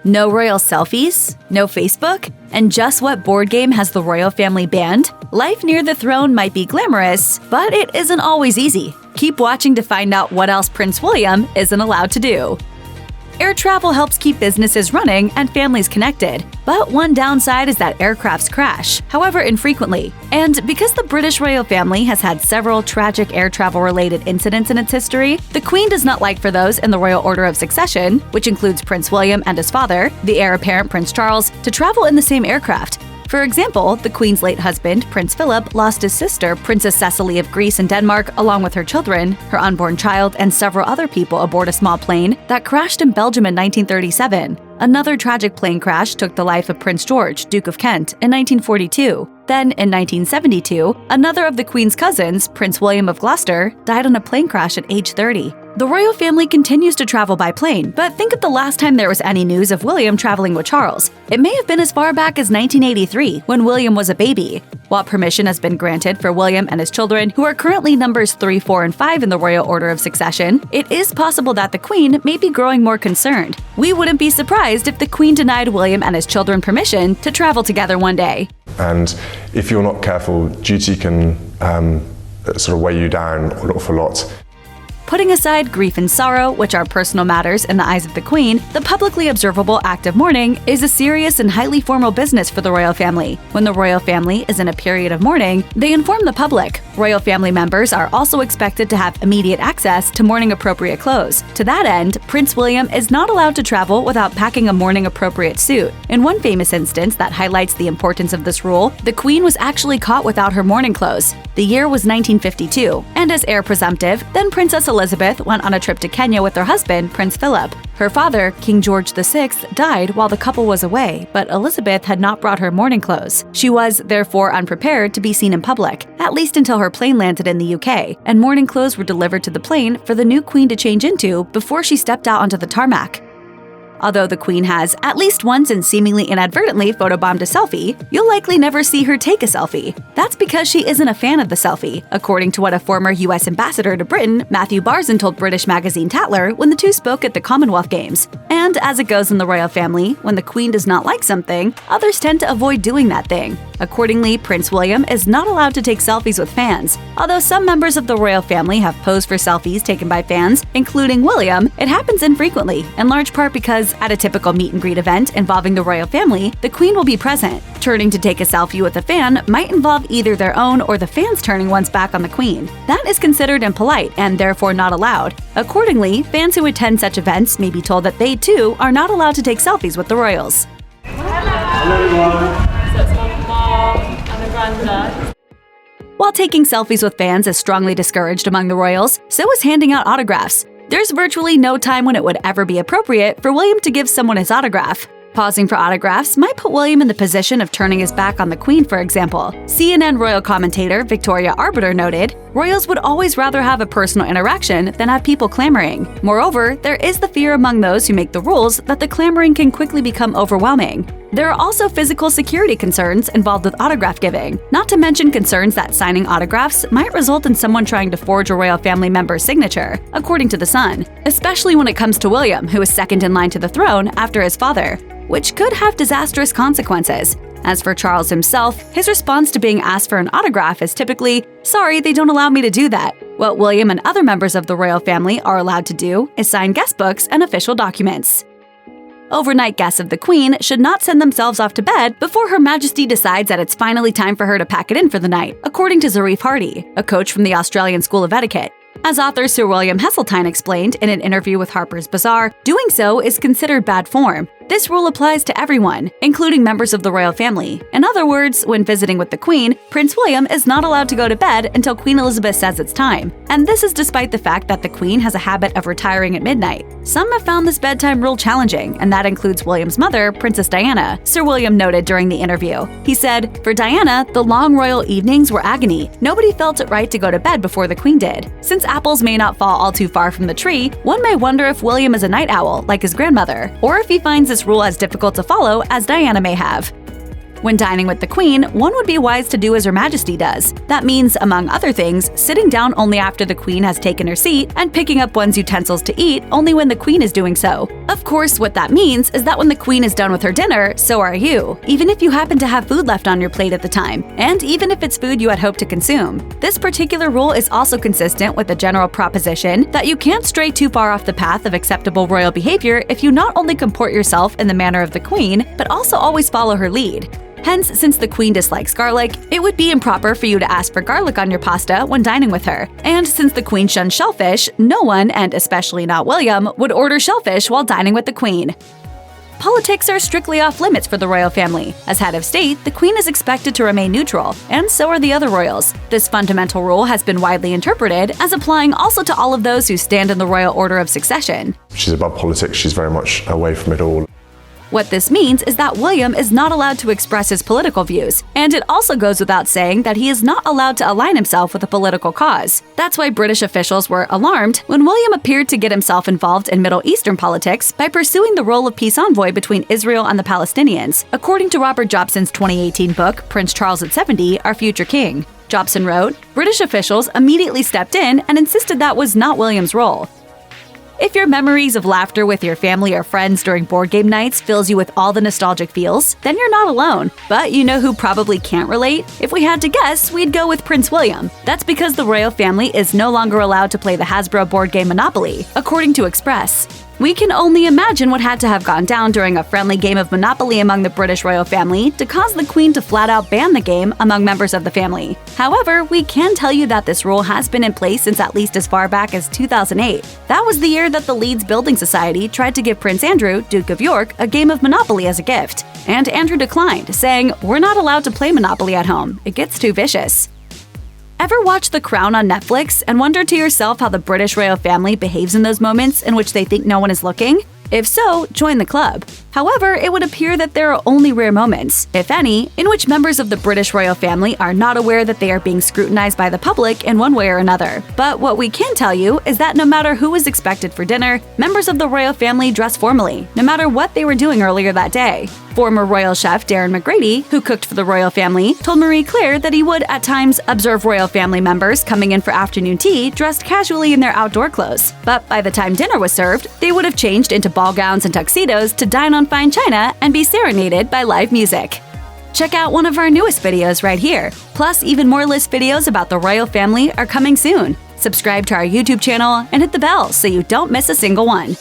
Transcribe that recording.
No royal selfies? No Facebook? And just what board game has the royal family banned? Life near the throne might be glamorous, but it isn't always easy. Keep watching to find out what else Prince William isn't allowed to do. Air travel helps keep businesses running and families connected, but one downside is that aircrafts crash, however infrequently. And because the British royal family has had several tragic air travel-related incidents in its history, the Queen does not like for those in the royal order of succession, which includes Prince William and his father, the heir apparent Prince Charles, to travel in the same aircraft. For example, the Queen's late husband, Prince Philip, lost his sister, Princess Cecily of Greece and Denmark, along with her children, her unborn child, and several other people aboard a small plane that crashed in Belgium in 1937. Another tragic plane crash took the life of Prince George, Duke of Kent, in 1942. Then, in 1972, another of the Queen's cousins, Prince William of Gloucester, died in a plane crash at age 30. The royal family continues to travel by plane, but think of the last time there was any news of William traveling with Charles. It may have been as far back as 1983, when William was a baby. While permission has been granted for William and his children, who are currently numbers 3, 4, and 5 in the royal order of succession, it is possible that the Queen may be growing more concerned. We wouldn't be surprised if the Queen denied William and his children permission to travel together one day. And if you're not careful, duty can sort of weigh you down an awful lot. Putting aside grief and sorrow, which are personal matters in the eyes of the Queen, the publicly observable act of mourning is a serious and highly formal business for the royal family. When the royal family is in a period of mourning, they inform the public. Royal family members are also expected to have immediate access to mourning-appropriate clothes. To that end, Prince William is not allowed to travel without packing a mourning-appropriate suit. In one famous instance that highlights the importance of this rule, the Queen was actually caught without her mourning clothes. The year was 1952, and as heir presumptive, then Princess Elizabeth went on a trip to Kenya with her husband, Prince Philip. Her father, King George VI, died while the couple was away, but Elizabeth had not brought her mourning clothes. She was, therefore, unprepared to be seen in public, at least until her plane landed in the UK, and mourning clothes were delivered to the plane for the new Queen to change into before she stepped out onto the tarmac. Although the Queen has, at least once and seemingly inadvertently photobombed a selfie, you'll likely never see her take a selfie. That's because she isn't a fan of the selfie, according to what a former US ambassador to Britain, Matthew Barzin, told British magazine Tatler when the two spoke at the Commonwealth Games. And as it goes in the royal family, when the Queen does not like something, others tend to avoid doing that thing. Accordingly, Prince William is not allowed to take selfies with fans. Although some members of the royal family have posed for selfies taken by fans, including William, it happens infrequently, in large part because at a typical meet-and-greet event involving the royal family, the Queen will be present. Turning to take a selfie with a fan might involve either their own or the fans turning one's back on the Queen. That is considered impolite and therefore not allowed. Accordingly, fans who attend such events may be told that they, too, are not allowed to take selfies with the royals. Hello everyone. So it's my mom and the granddad. While taking selfies with fans is strongly discouraged among the royals, so is handing out autographs. There's virtually no time when it would ever be appropriate for William to give someone his autograph. Pausing for autographs might put William in the position of turning his back on the Queen, for example. CNN royal commentator Victoria Arbiter noted, "Royals would always rather have a personal interaction than have people clamoring. Moreover, there is the fear among those who make the rules that the clamoring can quickly become overwhelming. There are also physical security concerns involved with autograph giving, not to mention concerns that signing autographs might result in someone trying to forge a royal family member's signature," according to The Sun, especially when it comes to William, who is second in line to the throne after his father, which could have disastrous consequences. As for Charles himself, his response to being asked for an autograph is typically, "Sorry, they don't allow me to do that." What William and other members of the royal family are allowed to do is sign guest books and official documents. Overnight guests of the Queen should not send themselves off to bed before Her Majesty decides that it's finally time for her to pack it in for the night, according to Zarif Hardy, a coach from the Australian School of Etiquette. As author Sir William Heseltine explained in an interview with Harper's Bazaar, doing so is considered bad form. This rule applies to everyone, including members of the royal family. In other words, when visiting with the Queen, Prince William is not allowed to go to bed until Queen Elizabeth says it's time. And this is despite the fact that the Queen has a habit of retiring at midnight. Some have found this bedtime rule challenging, and that includes William's mother, Princess Diana, Sir William noted during the interview. He said, "For Diana, the long royal evenings were agony. Nobody felt it right to go to bed before the Queen did. Since apples may not fall all too far from the tree, one may wonder if William is a night owl, like his grandmother, or if he finds this rule as difficult to follow as Diana may have." When dining with the Queen, one would be wise to do as Her Majesty does. That means, among other things, sitting down only after the Queen has taken her seat and picking up one's utensils to eat only when the Queen is doing so. Of course, what that means is that when the Queen is done with her dinner, so are you, even if you happen to have food left on your plate at the time, and even if it's food you had hoped to consume. This particular rule is also consistent with the general proposition that you can't stray too far off the path of acceptable royal behavior if you not only comport yourself in the manner of the Queen, but also always follow her lead. Hence, since the Queen dislikes garlic, it would be improper for you to ask for garlic on your pasta when dining with her. And since the Queen shuns shellfish, no one, and especially not William, would order shellfish while dining with the Queen. Politics are strictly off limits for the royal family. As head of state, the Queen is expected to remain neutral, and so are the other royals. This fundamental rule has been widely interpreted as applying also to all of those who stand in the royal order of succession. She's above politics, she's very much away from it all. What this means is that William is not allowed to express his political views, and it also goes without saying that he is not allowed to align himself with a political cause. That's why British officials were alarmed when William appeared to get himself involved in Middle Eastern politics by pursuing the role of peace envoy between Israel and the Palestinians, according to Robert Jobson's 2018 book, Prince Charles at 70, Our Future King. Jobson wrote, "British officials immediately stepped in and insisted that was not William's role." If your memories of laughter with your family or friends during board game nights fills you with all the nostalgic feels, then you're not alone. But you know who probably can't relate? If we had to guess, we'd go with Prince William. That's because the royal family is no longer allowed to play the Hasbro board game Monopoly, according to Express. We can only imagine what had to have gone down during a friendly game of Monopoly among the British royal family to cause the Queen to flat out ban the game among members of the family. However, we can tell you that this rule has been in place since at least as far back as 2008. That was the year that the Leeds Building Society tried to give Prince Andrew, Duke of York, a game of Monopoly as a gift. And Andrew declined, saying, "We're not allowed to play Monopoly at home. It gets too vicious." Ever watch The Crown on Netflix and wonder to yourself how the British royal family behaves in those moments in which they think no one is looking? If so, join the club. However, it would appear that there are only rare moments, if any, in which members of the British royal family are not aware that they are being scrutinized by the public in one way or another. But what we can tell you is that no matter who is expected for dinner, members of the royal family dress formally, no matter what they were doing earlier that day. Former royal chef Darren McGrady, who cooked for the royal family, told Marie Claire that he would, at times, observe royal family members coming in for afternoon tea dressed casually in their outdoor clothes. But by the time dinner was served, they would have changed into ball gowns and tuxedos to dine on fine china and be serenaded by live music. Check out one of our newest videos right here. Plus, even more list videos about the royal family are coming soon. Subscribe to our YouTube channel and hit the bell so you don't miss a single one.